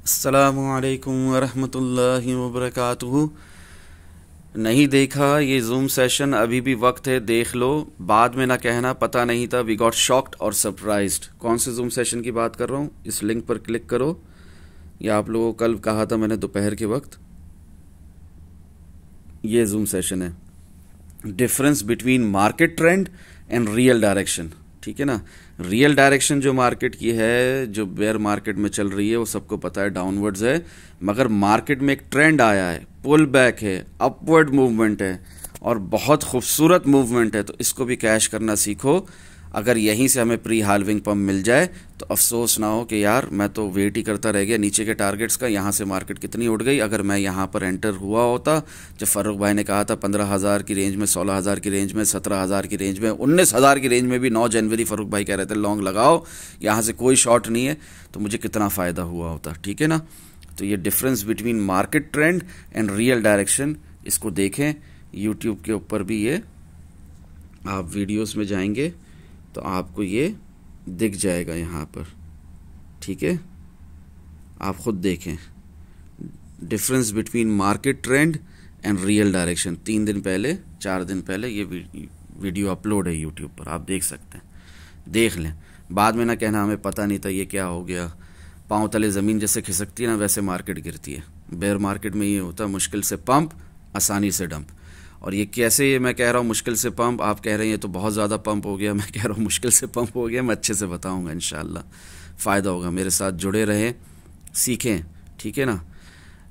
अस्सलामुअलैकुम वरहमतुल्लाहि वबरकातुहू। नहीं देखा ये जूम सेशन, अभी भी वक्त है, देख लो। बाद में ना कहना पता नहीं था। वी गॉट शॉक्ड और सरप्राइज्ड। कौन से जूम सेशन की बात कर रहा हूँ? इस लिंक पर क्लिक करो। या आप लोगों को कल कहा था मैंने दोपहर के वक्त, ये जूम सेशन है, difference between market trend and real direction. ठीक है ना। रियल डायरेक्शन जो मार्केट की है, जो बेयर मार्केट में चल रही है, वो सबको पता है डाउनवर्ड्स है। मगर मार्केट में एक ट्रेंड आया है, पुल बैक है, अपवर्ड मूवमेंट है और बहुत खूबसूरत मूवमेंट है। तो इसको भी कैश करना सीखो। अगर यहीं से हमें प्री हाल्विंग पम्प मिल जाए तो अफसोस ना हो कि यार मैं तो वेट ही करता रह गया नीचे के टारगेट्स का, यहाँ से मार्केट कितनी उड़ गई। अगर मैं यहाँ पर एंटर हुआ होता जब फ़ारूक भाई ने कहा था 15,000 की रेंज में, 16,000 की रेंज में, 17,000 की रेंज में, 19,000 की रेंज में भी 9 जनवरी फ़ारूक भाई कह रहे थे लॉन्ग लगाओ, यहाँ से कोई शॉर्ट नहीं है, तो मुझे कितना फ़ायदा हुआ होता। ठीक है ना। तो ये difference between market trend and real direction, इसको देखें। यूट्यूब के ऊपर भी ये आप वीडियोस में जाएंगे तो आपको ये दिख जाएगा यहाँ पर। ठीक है, आप खुद देखें difference between market trend and real direction. 3 दिन पहले, 4 दिन पहले ये वीडियो अपलोड है यूट्यूब पर, आप देख सकते हैं, देख लें। बाद में ना कहना हमें पता नहीं था, ये क्या हो गया। पाँव तले ज़मीन जैसे खिसकती है ना, वैसे मार्केट गिरती है। बेयर मार्केट में ये होता है, मुश्किल से पंप, आसानी से डंप। और ये कैसे, ये मैं कह रहा हूँ मुश्किल से पंप, आप कह रहे हैं ये तो बहुत ज़्यादा पंप हो गया, मैं कह रहा हूँ मुश्किल से पंप हो गया। मैं अच्छे से बताऊँगा, इंशाल्लाह फ़ायदा होगा। मेरे साथ जुड़े रहें, सीखें। ठीक है ना।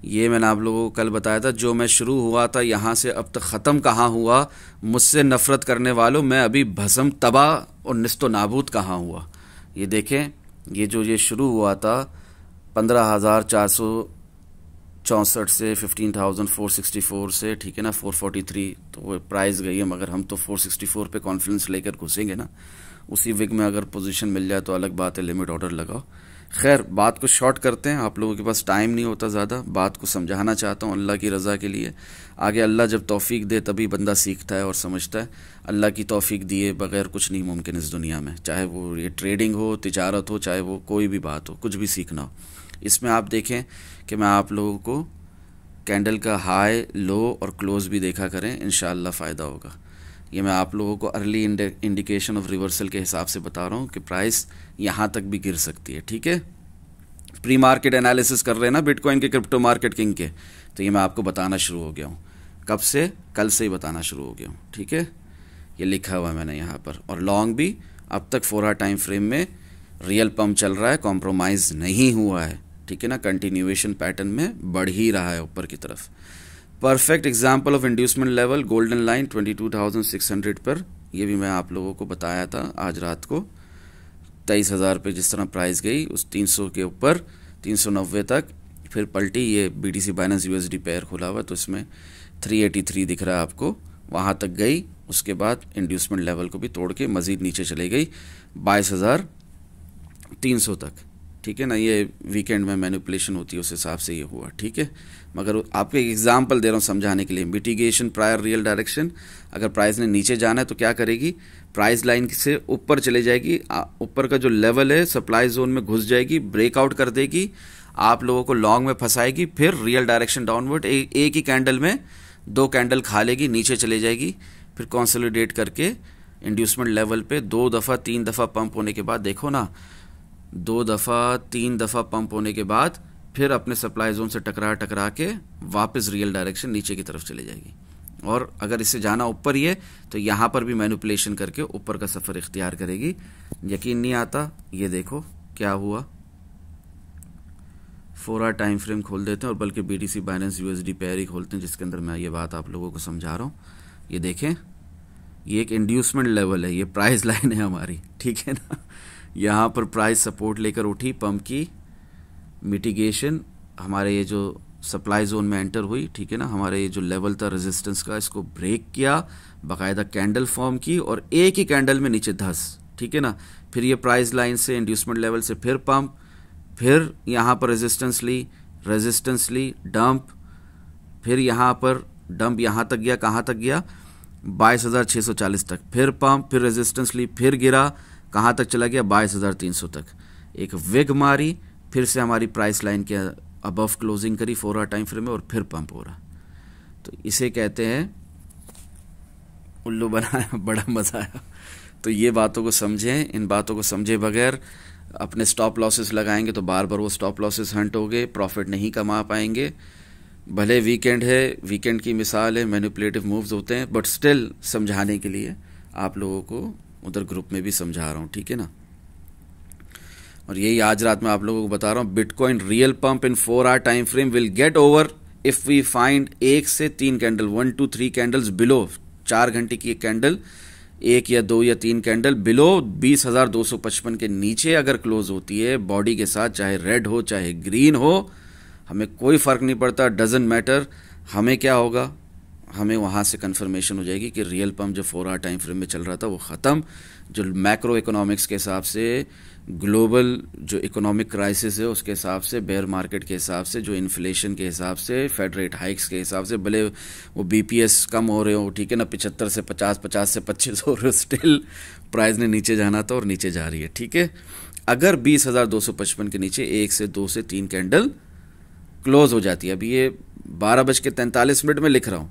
ये मैंने आप लोगों को कल बताया था, जो मैं शुरू हुआ था यहाँ से अब तक ख़त्म कहाँ हुआ। मुझसे नफ़रत करने वालों, मैं अभी भस्म तबाह और निस्तो नाबूद कहाँ हुआ। ये देखें, ये शुरू हुआ था 15,464 से, 15,464 से, ठीक है ना, 443 तो वो प्राइस गई है। मगर हम तो 464 पे कॉन्फिडेंस लेकर घुसेंगे ना। उसी विग में अगर पोजीशन मिल जाए तो अलग बात है, लिमिट ऑर्डर लगाओ। खैर, बात को शॉर्ट करते हैं, आप लोगों के पास टाइम नहीं होता ज़्यादा। बात को समझाना चाहता हूँ अल्लाह की रज़ा के लिए। आगे अल्लाह जब तौफीक दे तभी बंदा सीखता है और समझता है। अल्लाह की तौफीक दिए बगैर कुछ नहीं मुमकिन इस दुनिया में, चाहे वो ये ट्रेडिंग हो, तिजारत हो, चाहे वो कोई भी बात हो, कुछ भी सीखना हो। इसमें आप देखें कि मैं आप लोगों को कैंडल का हाई, लो और क्लोज़ भी देखा करें, इंशाअल्लाह फ़ायदा होगा। ये मैं आप लोगों को अर्ली इंडिकेशन ऑफ रिवर्सल के हिसाब से बता रहा हूँ कि प्राइस यहाँ तक भी गिर सकती है। ठीक है। प्री मार्केट एनालिसिस कर रहे हैं ना बिटकॉइन के, क्रिप्टो मार्केट किंग के, तो ये मैं आपको बताना शुरू हो गया हूँ। कब से? कल से ही बताना शुरू हो गया हूँ। ठीक है, ये लिखा हुआ है मैंने यहाँ पर। और लॉन्ग भी अब तक 4 आवर टाइम फ्रेम में रियल पम्प चल रहा है, कॉम्प्रोमाइज़ नहीं हुआ है। ठीक है ना। कंटिन्यूएशन पैटर्न में बढ़ ही रहा है ऊपर की तरफ। Perfect example of inducement level, golden line 22,600 पर, यह भी मैं आप लोगों को बताया था आज रात को। 23,000 पे जिस तरह प्राइस गई, उस 300 के ऊपर 390 तक फिर पलटी। ये BTC बाइनेंस USD पेयर खुला हुआ, तो इसमें 383 दिख रहा है आपको, वहाँ तक गई। उसके बाद इंड्यूसमेंट लेवल को भी तोड़ के मज़ीद नीचे चले गई 22,300 तक। ठीक है ना। ये वीकेंड में मैनिपुलेशन होती है, उस हिसाब से ये हुआ। ठीक है। मगर आपको एक एग्जांपल दे रहा हूँ समझाने के लिए। मिटिगेशन प्रायर रियल डायरेक्शन, अगर प्राइस ने नीचे जाना है तो क्या करेगी, प्राइस लाइन से ऊपर चले जाएगी, ऊपर का जो लेवल है सप्लाई जोन में घुस जाएगी, ब्रेकआउट कर देगी, आप लोगों को लॉन्ग में फंसाएगी, फिर रियल डायरेक्शन डाउनवर्ड एक ही कैंडल में 2 कैंडल खा लेगी, नीचे चले जाएगी, फिर कंसोलिडेट करके इंड्यूसमेंट लेवल पे 2 दफ़ा 3 दफ़ा पंप होने के बाद, देखो ना, 2 दफ़ा 3 दफ़ा पंप होने के बाद फिर अपने सप्लाई जोन से टकरा के वापस रियल डायरेक्शन नीचे की तरफ चले जाएगी। और अगर इससे जाना ऊपर ही है तो यहाँ पर भी मैनिपुलेशन करके ऊपर का सफ़र इख्तियार करेगी। यकीन नहीं आता, ये देखो क्या हुआ। 4 आवर टाइम फ्रेम खोल देते हैं और बल्कि BTC बाइनेंस USD पेयर ही खोलते हैं, जिसके अंदर मैं ये बात आप लोगों को समझा रहा हूँ। ये देखें, ये एक इंड्यूसमेंट लेवल है, ये प्राइस लाइन है हमारी। ठीक है ना। यहाँ पर प्राइस सपोर्ट लेकर उठी, पंप की मिटिगेशन, हमारे ये जो सप्लाई जोन में एंटर हुई। ठीक है ना। हमारे ये जो लेवल था रेजिस्टेंस का, इसको ब्रेक किया, बाकायदा कैंडल फॉर्म की और एक ही कैंडल में नीचे धस। ठीक है ना। फिर ये प्राइस लाइन से इंड्यूसमेंट लेवल से फिर पंप, फिर यहाँ पर रेजिस्टेंस ली, डंप, फिर यहाँ पर डंप, यहाँ तक गया, कहाँ तक गया, 22,640 तक, फिर पंप, फिर रेजिस्टेंस ली, फिर गिरा, कहाँ तक चला गया, 22,300 तक। एक विग मारी, फिर से हमारी प्राइस लाइन के अबव क्लोजिंग करी 4 आवर टाइम फ्रेम में और फिर पंप हो रहा। तो इसे कहते हैं उल्लू बनाया, बड़ा मजा आया। तो ये बातों को समझें, इन बातों को समझे बगैर अपने स्टॉप लॉसेस लगाएंगे तो बार बार वो स्टॉप लॉसेस हंट हो गए, प्रॉफिट नहीं कमा पाएंगे। भले वीकेंड है, वीकेंड की मिसाल है, मैनिपुलेटिव मूव्स होते हैं, बट स्टिल समझाने के लिए आप लोगों को उधर ग्रुप में भी समझा रहा हूँ, ठीक है ना। और यही आज रात में आप लोगों को बता रहा हूँ, bitcoin real pump in 4 hour time frame will get over if we find 1 से 3 कैंडल, 1 to 3 कैंडल्स बिलो, 4 घंटे की एक कैंडल, 1 या 2 या 3 कैंडल बिलो 20,255 के नीचे अगर क्लोज होती है बॉडी के साथ, चाहे रेड हो चाहे ग्रीन हो, हमें कोई फर्क नहीं पड़ता, डजंट मैटर। हमें क्या होगा, हमें वहाँ से कंफर्मेशन हो जाएगी कि रियल पंप जो 4 आवर टाइम फ्रेम में चल रहा था वो ख़त्म। जो मैक्रो इकोनॉमिक्स के हिसाब से, ग्लोबल जो इकोनॉमिक क्राइसिस है उसके हिसाब से, बेयर मार्केट के हिसाब से, जो इन्फ्लेशन के हिसाब से, फेड रेट हाइक्स के हिसाब से, भले वो बीपीएस कम हो रहे हो, ठीक है ना, 75 से 50, 50 से 25 हो रहे हो, स्टिल प्राइस ने नीचे जाना था और नीचे जा रही है, ठीक है। अगर 20,255 के नीचे 1 से 2 से 3 कैंडल क्लोज हो जाती है, अभी ये 12:43 में लिख रहा हूँ,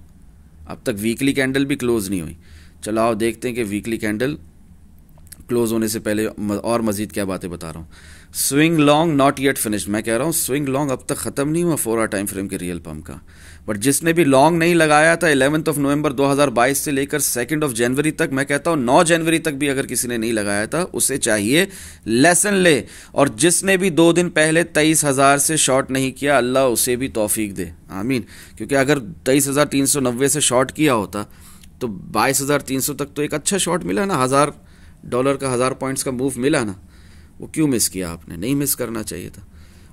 अब तक वीकली कैंडल भी क्लोज नहीं हुई। चलो आओ देखते हैं कि वीकली कैंडल क्लोज होने से पहले और मजीद क्या बातें बता रहा हूँ। Swing long not yet finished, मैं कह रहा हूँ स्विंग लॉन्ग अब तक खत्म नहीं हुआ 4 आवर टाइम फ्रेम के रियल पंप का। बट जिसने भी लॉन्ग नहीं लगाया था 11 नवंबर 2022 से लेकर 2 जनवरी तक, मैं कहता हूँ 9 जनवरी तक भी अगर किसी ने नहीं लगाया था, उसे चाहिए लेसन ले। और जिसने भी 2 दिन पहले 23,000 से शॉर्ट नहीं किया, अल्लाह उसे भी तौफीक दे, आमीन। क्योंकि अगर 23,390 से शॉर्ट किया होता तो 22,300 तक तो एक अच्छा शॉर्ट मिला ना, $1,000 का 1000 पॉइंट्स का मूव मिला ना, वो क्यों मिस किया आपने? नहीं मिस करना चाहिए था।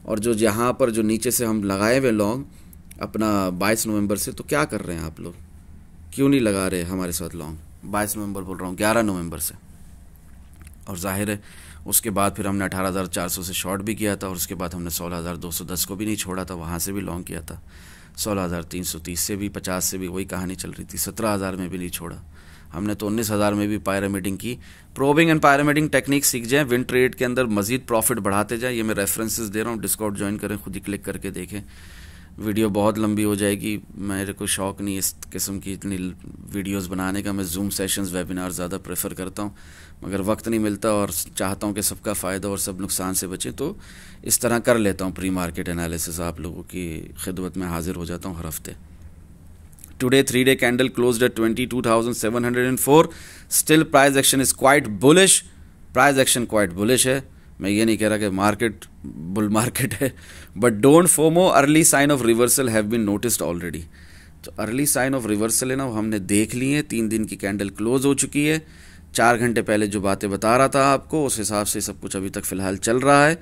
और जो यहाँ पर जो नीचे से हम लगाए हुए लॉन्ग अपना 22 नवंबर से, तो क्या कर रहे हैं आप लोग, क्यों नहीं लगा रहे हमारे साथ लॉन्ग? 22 नवंबर बोल रहा हूँ, 11 नवंबर से। और जाहिर है उसके बाद फिर हमने 18,400 से शॉर्ट भी किया था, और उसके बाद हमने 16,210 को भी नहीं छोड़ा था, वहाँ से भी लॉन्ग किया था, 16,330 से भी, 50 से भी वही कहानी चल रही थी, 17,000 में भी नहीं छोड़ा हमने, तो 19,000 में भी पायरामिडिंग की। प्रोबिंग एंड पायरामिडिंग टेक्निक सीख जाएं, विन ट्रेड के अंदर मजीद प्रॉफिट बढ़ाते जाएं। ये मैं रेफरेंसेस दे रहा हूँ, डिस्कॉर्ड ज्वाइन करें, खुद ही क्लिक करके देखें। वीडियो बहुत लंबी हो जाएगी, मेरे को शौक नहीं इस किस्म की इतनी वीडियोस बनाने का। मैं जूम सेशंस, वेबिनार ज़्यादा प्रेफर करता हूँ, मगर वक्त नहीं मिलता और चाहता हूँ कि सबका फ़ायदा और सब नुकसान से बचें, तो इस तरह कर लेता हूँ प्री मार्केट एनालिसिस, आप लोगों की खिदमत में हाजिर हो जाता हूँ हर हफ्ते। Today 3-day candle closed at 22,704. Still price action is quite bullish. Price action quite bullish है, मैं ये नहीं कह रहा कि मार्केट बुल मार्केट है, but don't FOMO, early sign of reversal have been noticed already. तो अर्ली साइन ऑफ रिवर्सल है ना, वो हमने देख ली है। 3 दिन की कैंडल क्लोज हो चुकी है, 4 घंटे पहले जो बातें बता रहा था आपको उस हिसाब से सब कुछ अभी तक फ़िलहाल चल रहा है,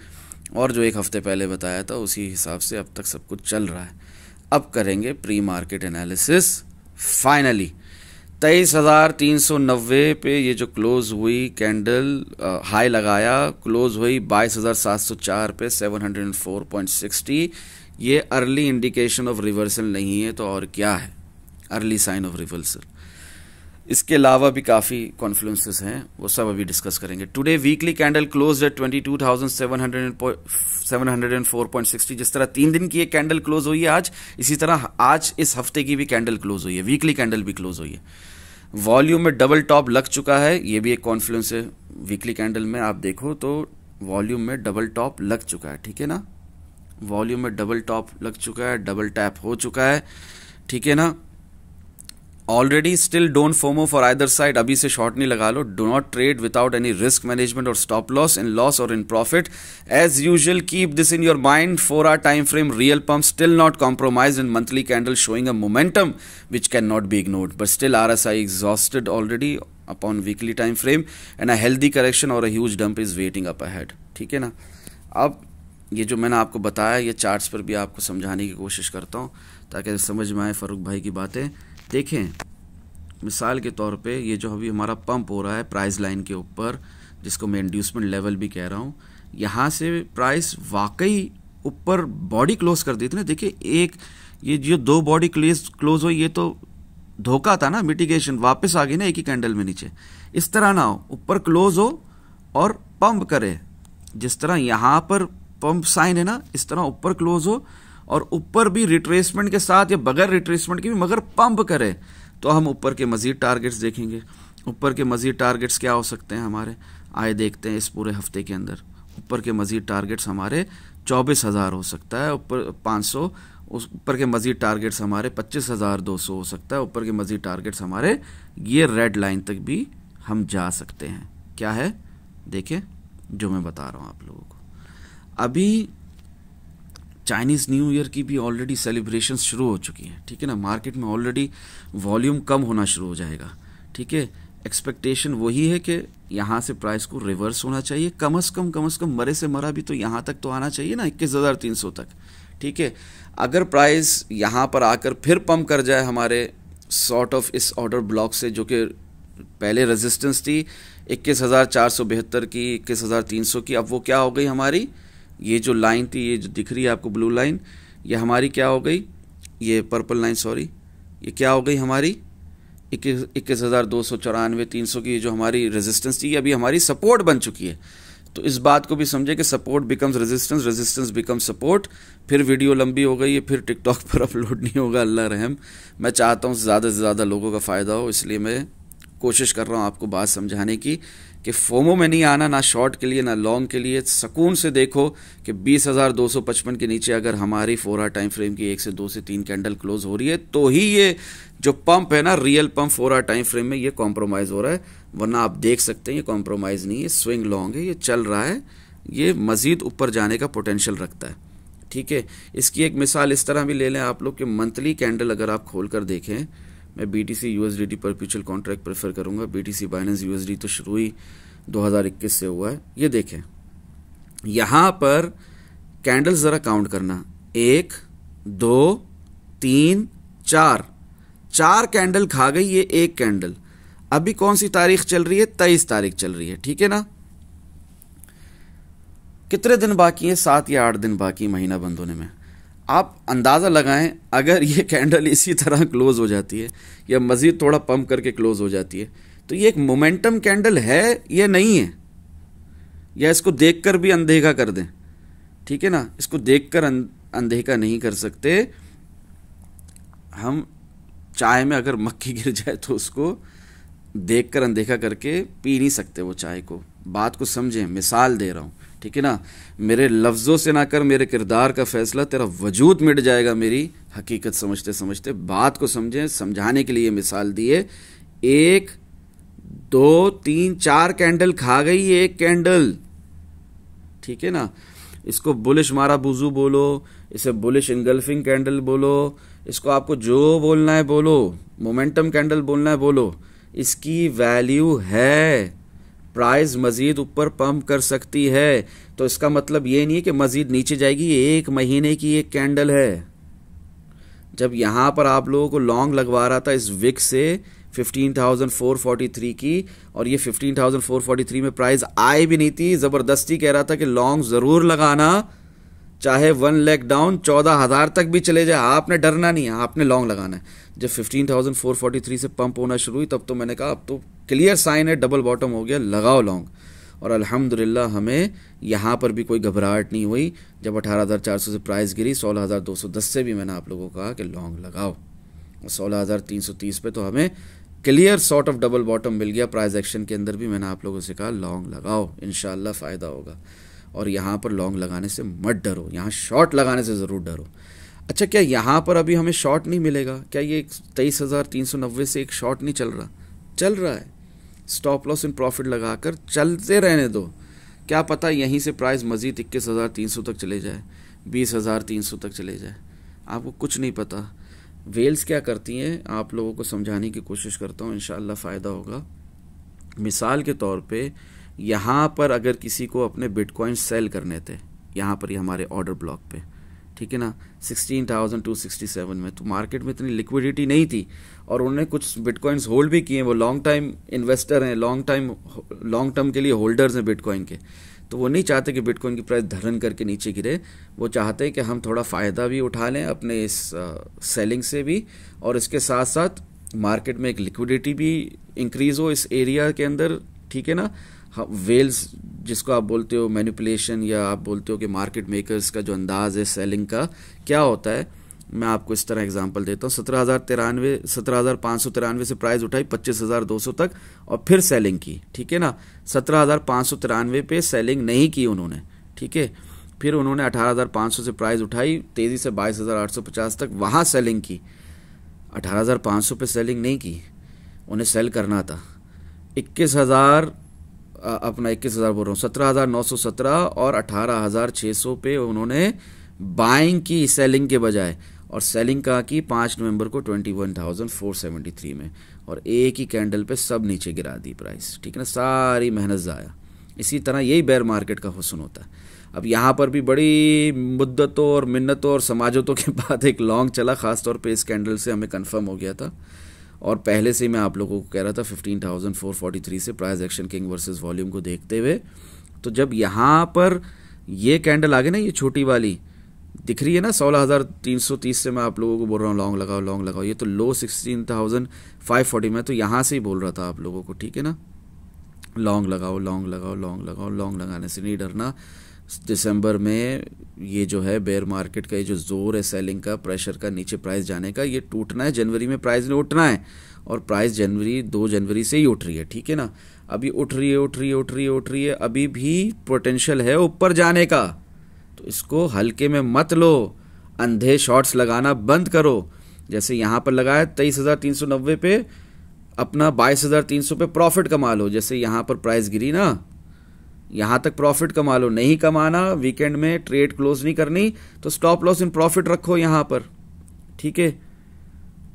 और जो 1 हफ्ते पहले बताया था उसी हिसाब से अब तक सब कुछ चल रहा है। अब करेंगे प्री मार्केट एनालिसिस। फाइनली 23,390 पे ये जो क्लोज हुई कैंडल, हाई लगाया, क्लोज हुई 22,704 पे 704.60। ये अर्ली इंडिकेशन ऑफ रिवर्सल नहीं है तो और क्या है? Early sign of reversal. इसके अलावा भी काफ़ी कॉन्फ्लुएंसेस हैं, वो सब अभी डिस्कस करेंगे। Today weekly candle close eight 22,704.60। जिस तरह 3 दिन की एक कैंडल क्लोज हुई है आज, इसी तरह आज इस हफ्ते की भी कैंडल क्लोज हुई है, वीकली कैंडल भी क्लोज हुई है। वॉल्यूम में डबल टॉप लग चुका है, ये भी एक कॉन्फ्लुएंस है। वीकली कैंडल में आप देखो तो वॉल्यूम में डबल टॉप लग चुका है, ठीक है ना, वॉल्यूम में डबल टॉप लग चुका है, डबल टैप हो चुका है, ठीक है ना। Already still don't FOMO for either side, अभी से शॉर्ट नहीं लगा लो। Do not trade without any risk management और स्टॉप लॉस, इन लॉस और in profit. As usual keep this in your mind. 4 hour time frame real pump still not compromise in monthly candle showing a momentum which can not be ignored, but still RSI exhausted already upon weekly time frame and a healthy correction और a huge dump is waiting up ahead, ठीक है ना। अब ये जो मैंने आपको बताया, ये चार्ट्स पर भी आपको समझाने की कोशिश करता हूँ ताकि समझ में आए फारूक भाई की बातें। देखें, मिसाल के तौर पे ये जो अभी हमारा पंप हो रहा है प्राइस लाइन के ऊपर, जिसको मैं इंड्यूसमेंट लेवल भी कह रहा हूँ, यहाँ से प्राइस वाकई ऊपर बॉडी क्लोज कर दी थी ना। देखिए, एक ये जो 2 बॉडी क्लोज हुई, ये तो धोखा था ना, मिटिगेशन, वापस आ गई ना एक ही कैंडल में नीचे। इस तरह ना हो, ऊपर क्लोज हो और पंप करे, जिस तरह यहाँ पर पंप साइन है ना, इस तरह ऊपर क्लोज हो और ऊपर भी रिट्रेसमेंट के साथ या बगैर रिट्रेसमेंट के भी मगर पंप करे, तो हम ऊपर के मजीद टारगेट्स देखेंगे। ऊपर के मजीद टारगेट्स क्या हो सकते हैं हमारे, आए देखते हैं इस पूरे हफ्ते के अंदर। ऊपर के मजीद टारगेट्स हमारे 24,000 हो सकता है, ऊपर 500, उस ऊपर के मजीद टारगेट्स हमारे 25,200 हो सकता है, ऊपर के मजीद टारगेट्स हमारे ये रेड लाइन तक भी हम जा सकते हैं। क्या है देखें जो मैं बता रहा हूँ आप लोगों को। अभी चाइनीज़ न्यू ईयर की भी ऑलरेडी सेलिब्रेशन शुरू हो चुकी है, ठीक है ना। मार्केट में ऑलरेडी वॉल्यूम कम होना शुरू हो जाएगा, ठीक है। एक्सपेक्टेशन वही है कि यहाँ से प्राइस को रिवर्स होना चाहिए, कम से कम मरे से मरा भी तो यहाँ तक तो आना चाहिए ना, 21,300 तक, ठीक है। अगर प्राइस यहाँ पर आकर फिर पंप कर जाए हमारे सॉर्ट ऑफ इस ऑर्डर ब्लॉक से, जो कि पहले रेजिस्टेंस थी 21,472 की, 21,300 की, अब वो क्या हो गई हमारी, ये जो लाइन थी, ये जो दिख रही है आपको ब्लू लाइन, ये हमारी क्या हो गई, ये पर्पल लाइन सॉरी, ये क्या हो गई हमारी 21,294 300 की जो हमारी रेजिस्टेंस थी, अभी हमारी सपोर्ट बन चुकी है। तो इस बात को भी समझे कि support becomes resistance, resistance becomes support. फिर वीडियो लंबी हो गई है, फिर टिकटॉक पर अपलोड नहीं होगा, अल्लाह रहम। मैं चाहता हूँ ज़्यादा से ज़्यादा लोगों का फ़ायदा हो, इसलिए मैं कोशिश कर रहा हूँ आपको बात समझाने की कि फोमो में नहीं आना, ना शॉर्ट के लिए ना लॉन्ग के लिए। सुकून से देखो कि 20,255 के नीचे अगर हमारी 4 आवर टाइम फ्रेम की 1 से 2 से 3 कैंडल क्लोज हो रही है, तो ही ये जो पंप है ना, real pump 4 hour time frame में ये कॉम्प्रोमाइज हो रहा है। वरना आप देख सकते हैं ये कॉम्प्रोमाइज नहीं है, स्विंग लॉन्ग है, ये चल रहा है, ये मजीद ऊपर जाने का पोटेंशियल रखता है, ठीक है। इसकी एक मिसाल इस तरह भी ले लें आप लोग कि मंथली कैंडल अगर आप खोल कर देखें, मैं BTC USDT perpetual contract prefer करूंगा। BTC बाइनेंस USD तो शुरू ही 2021 से हुआ है। ये देखें यहां पर कैंडल्स ज़रा काउंट करना, 1 2 3 4 कैंडल खा गई ये एक कैंडल। अभी कौन सी तारीख चल रही है, 23 तारीख चल रही है, ठीक है ना। कितने दिन बाकी हैं, 7 या 8 दिन बाकी महीना बंद होने में। आप अंदाज़ा लगाएं अगर ये कैंडल इसी तरह क्लोज हो जाती है या मज़ीद थोड़ा पंप करके क्लोज हो जाती है, तो ये एक मोमेंटम कैंडल है या नहीं है, या इसको देखकर भी अनदेखा कर दें, ठीक है ना। इसको देखकर अनदेखा नहीं कर सकते हम। चाय में अगर मक्खी गिर जाए तो उसको देखकर अनदेखा करके पी नहीं सकते वो चाय को। बात को समझें, मिसाल दे रहा हूँ, ठीक है ना। मेरे लफ्ज़ों से ना कर मेरे किरदार का फैसला, तेरा वजूद मिट जाएगा मेरी हकीकत समझते समझते। बात को समझें, समझाने के लिए मिसाल दिए। 1 2 3 4 कैंडल खा गई एक कैंडल, ठीक है ना। इसको बुलिश मारा बुजू बोलो, इसे बुलिश इनगल्फिंग कैंडल बोलो, इसको आपको जो बोलना है बोलो, मोमेंटम कैंडल बोलना है बोलो। इसकी वैल्यू है, प्राइस मजीद ऊपर पंप कर सकती है, तो इसका मतलब ये नहीं है कि मजीद नीचे जाएगी। ये 1 महीने की एक कैंडल है। जब यहां पर आप लोगों को लॉन्ग लगवा रहा था इस विक से 15,443 की, और ये 15,443 में प्राइस आए भी नहीं थी, जबरदस्ती कह रहा था कि लॉन्ग जरूर लगाना, चाहे 1 लेग डाउन 14,000 तक भी चले जाए, आपने डरना नहीं है, आपने लॉन्ग लगाना है। जब 15,443 से पंप होना शुरू हुई तब तो मैंने कहा अब तो क्लियर साइन है, डबल बॉटम हो गया, लगाओ लॉन्ग। और अल्हम्दुलिल्लाह हमें यहाँ पर भी कोई घबराहट नहीं हुई। जब 18,400 से प्राइस गिरी, 16,210 से भी मैंने आप लोगों को कहा कि लॉन्ग लगाओ, और 16,330 पे तो हमें clear sort of double bottom मिल गया। प्राइस एक्शन के अंदर भी मैंने आप लोगों से कहा लॉन्ग लगाओ, इंशाल्लाह फ़ायदा होगा। और यहाँ पर लॉन्ग लगाने से मत डरो, यहाँ शॉर्ट लगाने से ज़रूर डरो। अच्छा, क्या यहाँ पर अभी हमें शॉर्ट नहीं मिलेगा? क्या ये 23,390 से एक शॉर्ट नहीं चल रहा? चल रहा है। स्टॉप लॉस इन प्रॉफिट लगाकर चलते रहने दो। क्या पता यहीं से प्राइस मज़ीद 21,300 तक चले जाए, 20,300 तक चले जाए, आपको कुछ नहीं पता। वेल्स क्या करती हैं आप लोगों को समझाने की कोशिश करता हूँ, इंशाल्लाह फ़ायदा होगा। मिसाल के तौर पे यहाँ पर अगर किसी को अपने बिटकॉइन सेल करने थे, यहाँ पर ही हमारे ऑर्डर ब्लॉक पे, ठीक है ना, 16,267 में, तो मार्केट में इतनी लिक्विडिटी नहीं थी और उन्होंने कुछ बिटकॉइंस होल्ड भी किए। वो लॉन्ग टाइम इन्वेस्टर हैं, लॉन्ग टर्म के लिए होल्डर्स हैं बिटकॉइन के, तो वो नहीं चाहते कि बिटकॉइन की प्राइस धरन करके नीचे गिरे। वो चाहते हैं कि हम थोड़ा फ़ायदा भी उठा लें अपने इस सेलिंग से भी, और इसके साथ साथ मार्केट में एक लिक्विडिटी भी इंक्रीज़ हो इस एरिया के अंदर, ठीक है ना। वेल्स जिसको आप बोलते हो मैनिपुलेशन, या आप बोलते हो कि मार्केट मेकर्स का जो अंदाज है सेलिंग का क्या होता है, मैं आपको इस तरह एग्जांपल देता हूँ। 17,593 से प्राइस उठाई 25,200 तक और फिर सेलिंग की, ठीक है ना। 17,593 पे सेलिंग नहीं की उन्होंने, ठीक है। फिर उन्होंने 18,500 से प्राइस उठाई तेजी से 22,850 तक, वहाँ सेलिंग की। 18,500 पे सेलिंग नहीं की, उन्हें सेल करना था 21,000 बोल रहा हूँ, 17,917 और 18,600 पे उन्होंने बाइंग की सेलिंग के बजाय, और सेलिंग कहाँ की 5 नवंबर को 21,473 में, और एक ही कैंडल पे सब नीचे गिरा दी प्राइस, ठीक है ना। सारी मेहनत ज़ाया। इसी तरह यही बेयर मार्केट का हुस्न होता है। अब यहाँ पर भी बड़ी मुद्दतों और मिन्नतों और समाजतों के बाद एक लॉन्ग चला, खासतौर पे इस कैंडल से हमें कंफर्म हो गया था, और पहले से ही मैं आप लोगों को कह रहा था 15,443 से price action king versus volume को देखते हुए। तो जब यहाँ पर ये कैंडल आ गई ना, ये छोटी वाली दिख रही है ना 16,330 से, मैं आप लोगों को बोल रहा हूँ लॉन्ग लगाओ। ये तो लो 16,540 में, तो यहाँ से ही बोल रहा था आप लोगों को, ठीक है ना। लॉन्ग लगाओ। लॉन्ग लगाने से नहीं डरना। दिसंबर में ये जो है बेयर मार्केट का ये जो जोर है सेलिंग का, प्रेशर का नीचे प्राइस जाने का, ये टूटना है। जनवरी में प्राइस ने उठना है, और प्राइस 2 जनवरी से ही उठ रही है, ठीक है ना। अभी उठ रही है, अभी भी पोटेंशियल है ऊपर जाने का, तो इसको हल्के में मत लो। अंधे शॉट्स लगाना बंद करो। जैसे यहाँ पर लगाया 23,390 पे, अपना 22,300 पे प्रॉफिट कमा लो। जैसे यहाँ पर प्राइस गिरी ना, यहाँ तक प्रॉफिट कमा लो। नहीं कमाना, वीकेंड में ट्रेड क्लोज नहीं करनी, तो स्टॉप लॉस इन प्रॉफिट रखो यहाँ पर, ठीक है।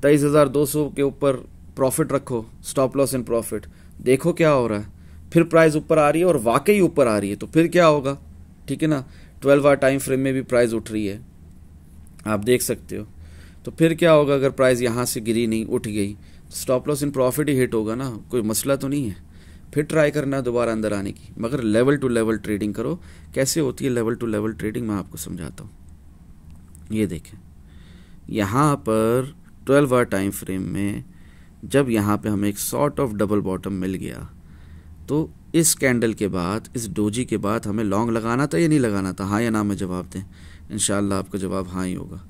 23,200 के ऊपर प्रॉफिट रखो, स्टॉप लॉस इन प्रॉफिट। देखो क्या हो रहा है, फिर प्राइस ऊपर आ रही है, और वाकई ऊपर आ रही है, तो फिर क्या होगा, ठीक है ना। 12 आवर टाइम फ्रेम में भी प्राइस उठ रही है, आप देख सकते हो। तो फिर क्या होगा अगर प्राइस यहाँ से गिरी नहीं, उठ गई, stop loss in profit he hit होगा ना, कोई मसला तो नहीं है। फिर ट्राई करना दोबारा अंदर आने की, मगर लेवल टू लेवल ट्रेडिंग करो। कैसे होती है लेवल टू लेवल ट्रेडिंग, मैं आपको समझाता हूँ। ये देखें, यहाँ पर 12 आवर टाइम फ्रेम में जब यहाँ पे हमें एक सॉर्ट ऑफ डबल बॉटम मिल गया, तो इस कैंडल के बाद, इस डोजी के बाद हमें लॉन्ग लगाना था या नहीं लगाना था? हाँ या ना में जवाब दें। इंशाल्लाह आपका जवाब हाँ ही होगा।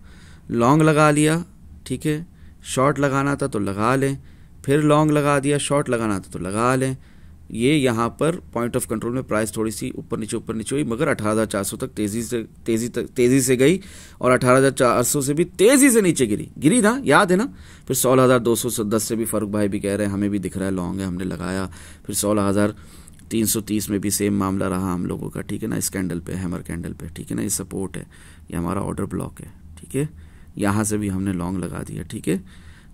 लॉन्ग लगा लिया, ठीक है। शॉर्ट लगाना था तो लगा लें, फिर लॉन्ग लगा दिया, शॉर्ट लगाना था तो लगा लें। ये यहाँ पर पॉइंट ऑफ कंट्रोल में प्राइस थोड़ी सी ऊपर नीचे हुई, मगर 18,400 तक तेजी से गई, और 18,400 से भी तेजी से नीचे गिरी ना, याद है ना। फिर 16,210 से भी फारूक भाई भी कह रहे हैं हमें भी दिख रहा है लॉन्ग है, हमने लगाया। फिर 16,330 में भी सेम मामला रहा हम लोगों का, ठीक है ना। इस कैंडल पे, हैमर कैंडल पे, ठीक है ना, ये सपोर्ट है, ये हमारा ऑर्डर ब्लॉक है, ठीक है। यहाँ से भी हमने लॉन्ग लगा दिया, ठीक है।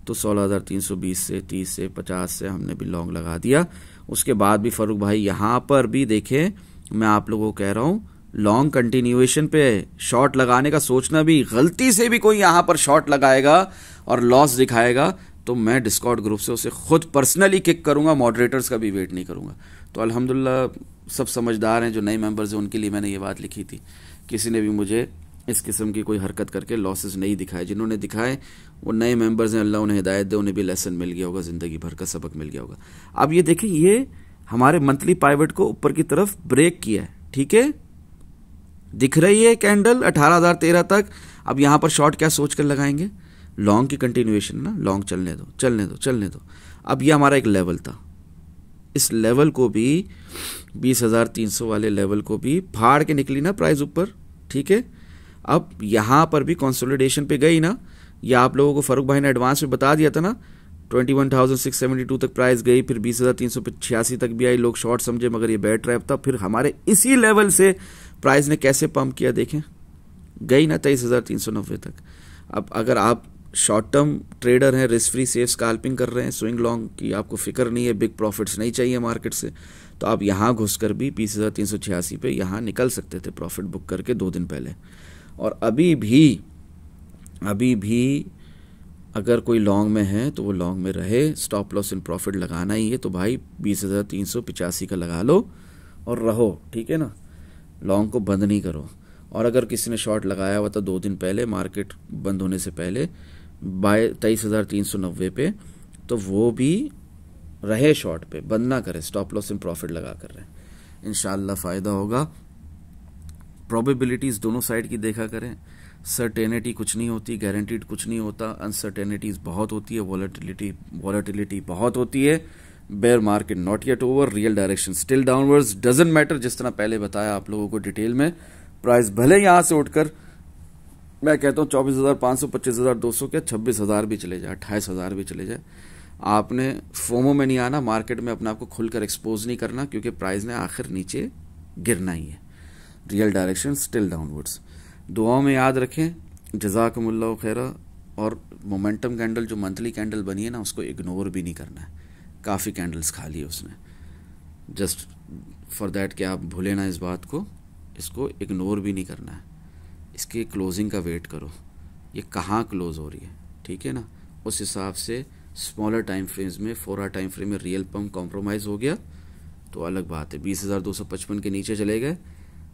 तो 16,320 से 30 से 50 से हमने भी लॉन्ग लगा दिया। उसके बाद भी फारूक भाई यहाँ पर भी देखें, मैं आप लोगों को कह रहा हूँ लॉन्ग कंटिन्यूएशन पे शॉर्ट लगाने का सोचना भी, गलती से भी कोई यहाँ पर शॉर्ट लगाएगा और लॉस दिखाएगा तो मैं डिस्कॉर्ड ग्रुप से उसे खुद पर्सनली किक करूँगा, मॉडरेटर्स का भी वेट नहीं करूँगा। तो अल्हम्दुलिल्लाह सब समझदार हैं, जो नए मेंबर्स हैं उनके लिए मैंने ये बात लिखी थी। किसी ने भी मुझे इस किस्म की कोई हरकत करके लॉसेस नहीं दिखाए, जिन्होंने दिखाए वो नए मेंबर्स हैं, अल्लाह उन्हें हिदायत दे, उन्हें भी लेसन मिल गया होगा, ज़िंदगी भर का सबक मिल गया होगा। अब ये देखें, ये हमारे मंथली पाइवट को ऊपर की तरफ ब्रेक किया है, ठीक है। दिख रही है कैंडल 18,013 तक। अब यहाँ पर शॉर्ट क्या सोच कर लगाएंगे, लॉन्ग की कंटिन्यूएशन ना, लॉन्ग चलने दो। अब ये हमारा एक लेवल था, इस लेवल को भी 20,300 वाले लेवल को भी फाड़ के निकली ना प्राइस ऊपर, ठीक है। अब यहाँ पर भी कंसोलिडेशन पे गई ना, या आप लोगों को फारूक भाई ने एडवांस में बता दिया था ना, 21,672 तक प्राइस गई, फिर 20,386 तक भी आई, लोग शॉर्ट समझे मगर ये बेयर ट्रैप था। फिर हमारे इसी लेवल से प्राइस ने कैसे पंप किया देखें, गई ना 23,390 तक। अब अगर आप शॉर्ट टर्म ट्रेडर हैं, रिस्क फ्री सेफ स्कैल्पिंग कर रहे हैं, स्विंग लॉन्ग की आपको फिक्र नहीं है, बिग प्रॉफिट्स नहीं चाहिए मार्केट से, तो आप यहाँ घुसकर भी 20,386 पे यहाँ निकल सकते थे प्रॉफिट बुक करके 2 दिन पहले। और अभी भी अगर कोई लॉन्ग में है तो वो लॉन्ग में रहे, स्टॉप लॉस इन प्रॉफिट लगाना ही है तो भाई 20,385 का लगा लो और रहो, ठीक है ना। लॉन्ग को बंद नहीं करो। और अगर किसी ने शॉर्ट लगाया हुआ था 2 दिन पहले मार्केट बंद होने से पहले 23,390 पे, तो वो भी रहे शॉर्ट पे, बंद ना करे, स्टॉप लॉस इन प्रॉफिट लगा कर रहे हैं। इंशाल्लाह फ़ायदा होगा। प्रोबेबिलिटीज़ दोनों साइड की देखा करें। सर्टेनिटी कुछ नहीं होती, गारंटीड कुछ नहीं होता, अनसर्टेनिटीज़ बहुत होती है, वॉलेटिलिटी बहुत होती है। Bear market not yet over, real direction still downwards, doesn't matter. जिस तरह पहले बताया आप लोगों को डिटेल में, प्राइस भले यहाँ से उठकर मैं कहता हूँ 24,500, 25,200 क्या 26,000 भी चले जाए, 28,000 भी चले जाए, आपने फोमो में नहीं आना, मार्केट में अपने आप को खुलकर एक्सपोज नहीं करना, क्योंकि प्राइस ने आखिर नीचे गिरना ही है। Real direction still downwards. दुआओं में याद रखें। जज़ाकुमुल्लाह खैरा। और मोमेंटम कैंडल जो मंथली कैंडल बनी है ना, उसको इग्नोर भी नहीं करना है। काफ़ी कैंडल्स खा ली उसने, जस्ट फॉर दैट कि आप भूले ना इस बात को, इसको इग्नोर भी नहीं करना है। इसके क्लोजिंग का वेट करो, ये कहाँ क्लोज हो रही है, ठीक है ना। उस हिसाब से स्मॉलर टाइम फ्रेम्स में, 4 आवर टाइम फ्रेम में रियल पंप कॉम्प्रोमाइज़ हो गया तो अलग बात है। 20,255 के नीचे चले गए,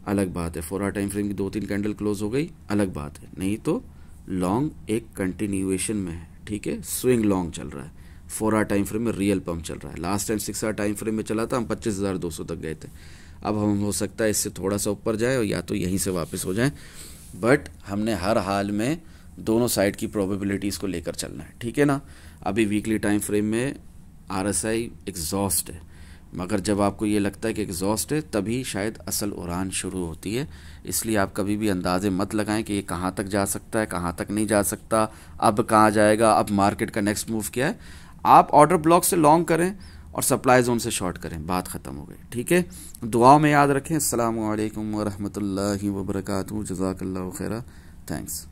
अलग बात है। 4 आवर टाइम फ्रेम की 2-3 कैंडल क्लोज हो गई, अलग बात है। नहीं तो लॉन्ग एक कंटिन्यूएशन में है, ठीक है, स्विंग लॉन्ग चल रहा है। 4 आवर टाइम फ्रेम में रियल पंप चल रहा है। Last time 6 hour time frame में चला था, हम 25,200 तक गए थे। अब हम हो सकता है इससे थोड़ा सा ऊपर जाए और या तो यहीं से वापस हो जाए, बट हमने हर हाल में दोनों साइड की प्रोबेबिलिटीज़ को लेकर चलना है, ठीक है ना। अभी वीकली टाइम फ्रेम में RSI एग्जॉस्ट है, मगर जब आपको ये लगता है कि एग्जॉस्ट है, तभी शायद असल उड़ान शुरू होती है। इसलिए आप कभी भी अंदाजे मत लगाएं कि ये कहाँ तक जा सकता है, कहाँ तक नहीं जा सकता, अब कहाँ जाएगा, अब मार्केट का नेक्स्ट मूव क्या है। आप ऑर्डर ब्लॉक से लॉन्ग करें और सप्लाई जोन से शॉर्ट करें, बात ख़त्म हो गई, ठीक है। दुआओं में याद रखें। अस्सलामु अलैकुम व रहमतुल्लाहि व बरकातहू। जज़ाकल्लाहु खैरा। थैंक्स।